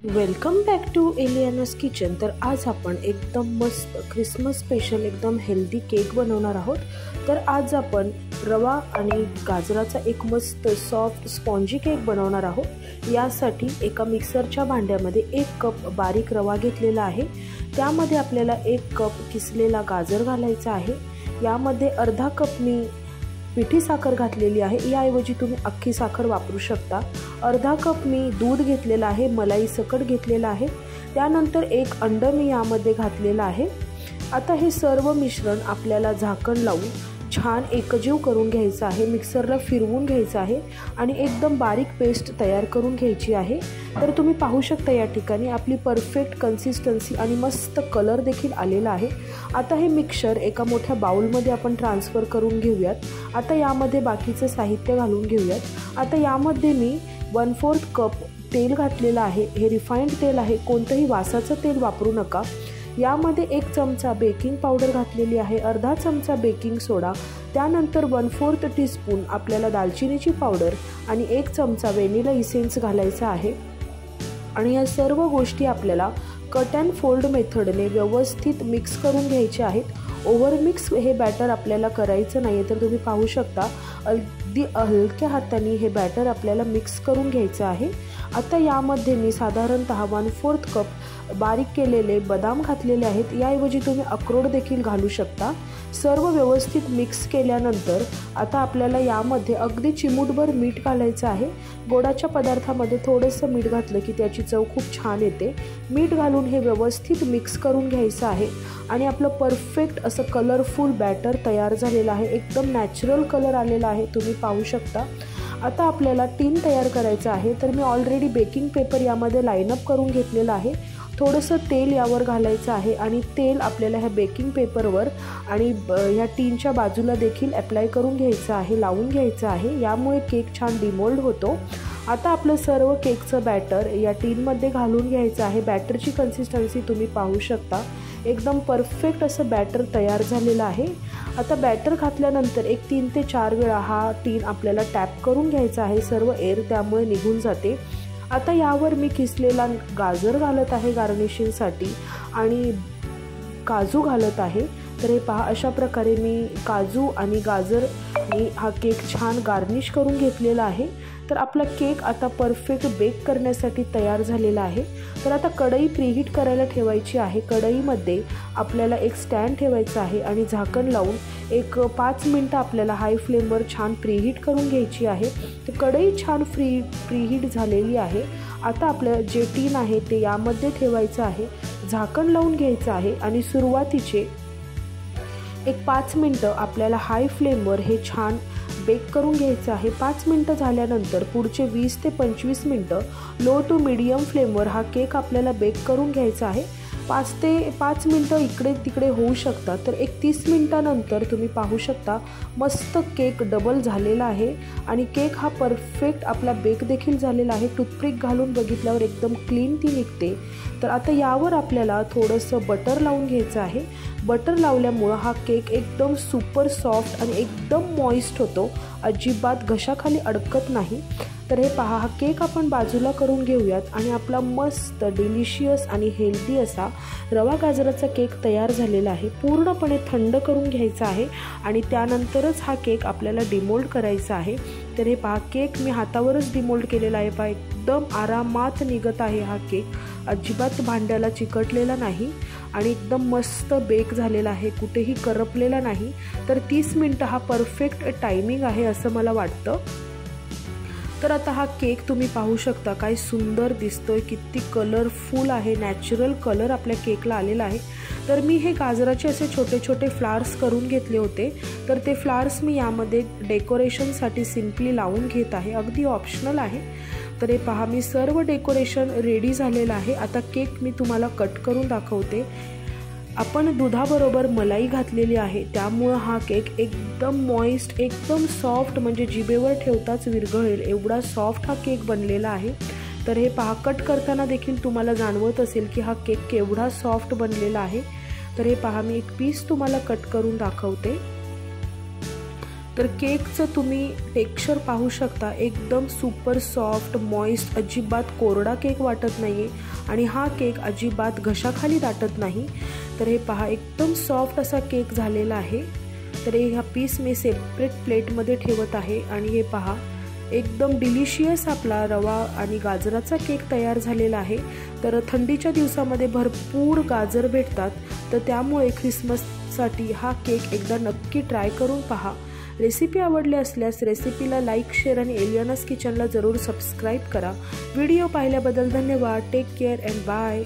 Welcome back to Eliana's kitchen. तर आज आपण एकदम मस्त क्रिसमस स्पेशल एकदम हेल्दी केक बनवणार आहोत। तर आज आपण रवा आणि गाजराचा एक मस्त सॉफ्ट स्पॉन्जी केक बनवणार आहोत। यासाठी एका मिक्सरच्या भांड्यामध्ये 1 कप बारीक रवा घेतलेला आहे। त्यामध्ये आपल्याला 1 कप किसलेला गाजर घालायचा आहे। यामध्ये अर्धा कप मी पिठी साखर घातलेली आहे, याऐवजी तुम्ही अख्खी साखर वापरू शकता। अर्धा कप मी दूध घेतलेला आहे, मलाई सकट घेतलेला आहे। त्यानंतर 1 अंड मी यामध्ये घातलेला आहे। आता हे सर्व मिश्रण आपल्याला झाकण लावून छान एकजीव करून घ्यायचं आहे, मिक्सरला फिरवून घ्यायचं आहे आणि एकदम बारीक पेस्ट तयार करून घ्यायची आहे। तर तुम्ही पाहू शकता या ठिकाणी आपली परफेक्ट कन्सिस्टन्सी आणि मस्त कलर देखील आलेला आहे। आता हे मिक्सचर एका मोठ्या बाउलमध्ये आपण ट्रान्सफर करून घेऊयात। आता यामध्ये बाकीचं साहित्य घालून घेऊयात। आता यामध्ये मी 1/4 कप तेल घातलेलं आहे। हे रिफाइंड तेल आहे, कोणतंही वासाचं तेल वापरू नका। यामध्ये 1 चमचा बेकिंग पावडर घातलेली आहे, अर्धा चमचा बेकिंग सोडा, त्यानंतर 1/4 टीस्पून आपल्याला दालचिनीची पावडर आणि 1 चमचा व्हॅनिला इसेन्स घालायचा आहे। आणि या सर्व गोष्टी आपल्याला कट अँड फोल्ड मेथडने व्यवस्थित मिक्स करून घ्यायचे आहेत। ओव्हर मिक्स हे बॅटर आपल्याला करायचं नाही, तर तुम्ही पाहू शकता अगदी हलक्या हाताने हे बॅटर आपल्याला मिक्स करून घ्यायचं आहे। आता यामध्ये मी साधारणतः 1/4 कप बारीक केलेले बदाम घातलेले आहेत, याऐवजी तुम्ही अक्रोड देखील घालू शकता। सर्व व्यवस्थित मिक्स केल्यानंतर आता आपल्याला यामध्ये अगदी चिमूटभर मीठ घालायचं आहे। गोडाच्या पदार्थामध्ये थोडंसं मीठ घातलं की त्याची चव खूप छान येते। मीठ घालून हे व्यवस्थित मिक्स करून घ्यायचं आहे आणि आपलं परफेक्ट असं कलरफुल बॅटर तयार झालेलं आहे, एकदम नॅचरल कलर आलेला आहे, तुम्ही पाहू शकता। आता आपल्याला टीन तयार करायचं आहे, तर मी ऑलरेडी बेकिंग पेपर यामध्ये लाईनअप करून घेतलेलं आहे। थोडंसं तेल यावर घालायचं आहे आणि तेल आपल्याला ह्या बेकिंग पेपरवर आणि ह्या टीनच्या बाजूला देखील अप्लाय करून घ्यायचं आहे, लावून घ्यायचं आहे। यामुळे केक छान डिमोल्ड होतो। आता आपलं सर्व केकचं बॅटर या टीनमध्ये घालून घ्यायचं आहे। बॅटरची कन्सिस्टन्सी तुम्ही पाहू शकता, एकदम परफेक्ट असं बॅटर तयार झालेलं आहे। आता बॅटर घातल्यानंतर 3 ते 4 वेळा हा टीन आपल्याला टॅप करून घ्यायचा आहे, सर्व एअर त्यामुळे निघून जाते। आता यावर मी किसलेला गाजर घालत आहे गार्निशिंगसाठी आणि काजू घालत आहे। तर हे पहा, अशा प्रकारे मी काजू आणि गाजर हा केक छान गार्निश करून घेतलेला आहे। तर आपला केक आता परफेक्ट बेक करण्यासाठी तयार झालेला आहे। तर आता कढई प्रीहीट करायला ठेवायची आहे। कढईमध्ये आपल्याला एक स्टँड ठेवायचं आहे आणि झाकण लावून 5 मिनटं आपल्याला हाय फ्लेमवर छान प्रीहीट करून घ्यायची आहे। तर कढई छान प्रीहीट झालेली आहे। आता आपलं जे टीन आहे ते यामध्ये ठेवायचं आहे, झाकण लावून घ्यायचं आहे आणि सुरुवातीचे 5 मिनटं आपल्याला हाय फ्लेमवर हे छान बेक करून घ्यायचं आहे। 5 मिनटं झाल्यानंतर पुढचे 20 ते 25 मिनटं लो टू मीडियम फ्लेमवर हा केक आपल्याला बेक करून घ्यायचा आहे। 5 मिनटं इकडे तिकडे होऊ शकतात। तर 30 मिनटानंतर तुम्ही पाहू शकता मस्त केक डबल झालेला आहे आणि केक हा परफेक्ट आपला बेक देखील झालेला आहे। टूथपिक घालून बघितल्यावर एकदम क्लीन ती निघते। तर आता यावर आपल्याला थोडंसं बटर लावून घ्यायचं आहे। बटर लावल्यामुळं हा केक एकदम सुपर सॉफ्ट आणि एकदम मॉइस्ट होतो, अजिबात घशाखाली अडकत नाही। तर हे पहा, हा केक आपण बाजूला करून घेऊयात आणि आपला मस्त डिलिशियस आणि हेल्दी असा रवा गाजराचा केक तयार झालेला आहे। पूर्णपणे थंड करून घ्यायचा आहे आणि त्यानंतरच हा केक आपल्याला डिमोल्ड करायचा आहे। तर हे पहा, केक मी हातावरच डिमोल्ड केलेला आहे, पहा एकदम आरामात निघत आहे हा केक, अजिबात भांड्याला चिकटलेला नाही आणि एकदम मस्त बेक झालेला आहे, कुठेही करपलेला नाही। तर 30 मिनटं हा परफेक्ट टायमिंग आहे असं मला वाटतं। तर आता हा केक तुम्ही पाहू शकता, काय सुंदर दिसतोय, किती कलरफुल आहे, नॅचरल कलर आपल्या केकला आलेला आहे। तर मी हे गाजराचे असे छोटे छोटे फ्लावर्स करून घेतले होते, तर ते फ्लावर्स मी यामध्ये डेकोरेशनसाठी सिम्पली लावून घेत आहे, अगदी ऑप्शनल आहे। तर हे पहा, मी सर्व डेकोरेशन रेडी झालेलं आहे। आता केक मी तुम्हाला कट करून दाखवते। आपण दुधाबरोबर मलाई घातलेली आहे, त्यामुळं हा केक एकदम मॉइस्ट, एकदम सॉफ्ट, म्हणजे जिभेवर ठेवताच विरघळेल एवढा सॉफ्ट हा केक बनलेला आहे। तर हे पहा, कट करताना देखील तुम्हाला जाणवत असेल की हा केक केवढा सॉफ्ट बनलेला आहे। तर हे पहा, मी एक पीस तुम्हाला कट करून दाखवते। तर केकचं तुम्ही टेक्स्चर पाहू शकता, एकदम सुपर सॉफ्ट मॉइस्ट, अजिबात कोरडा केक वाटत नाही आहे आणि हा केक अजिबात घशाखाली दाटत नाही। तर हे पहा एकदम सॉफ्ट असा केक झालेला आहे। तर ह्या पीस मी सेपरेट प्लेटमध्ये ठेवत आहे आणि हे पहा एकदम डिलिशियस आपला रवा आणि गाजराचा केक तयार झालेला आहे। तर थंडीच्या दिवसामध्ये भरपूर गाजर भेटतात, तर त्यामुळे ख्रिसमससाठी हा केक एकदा नक्की ट्राय करून पहा। रेसिपी आवडली असल्यास रेसिपीला लाईक, शेअर आणि एलियानास किचनला जरूर सबस्क्राईब करा। व्हिडिओ पाहिल्याबद्दल धन्यवाद। Take care and bye.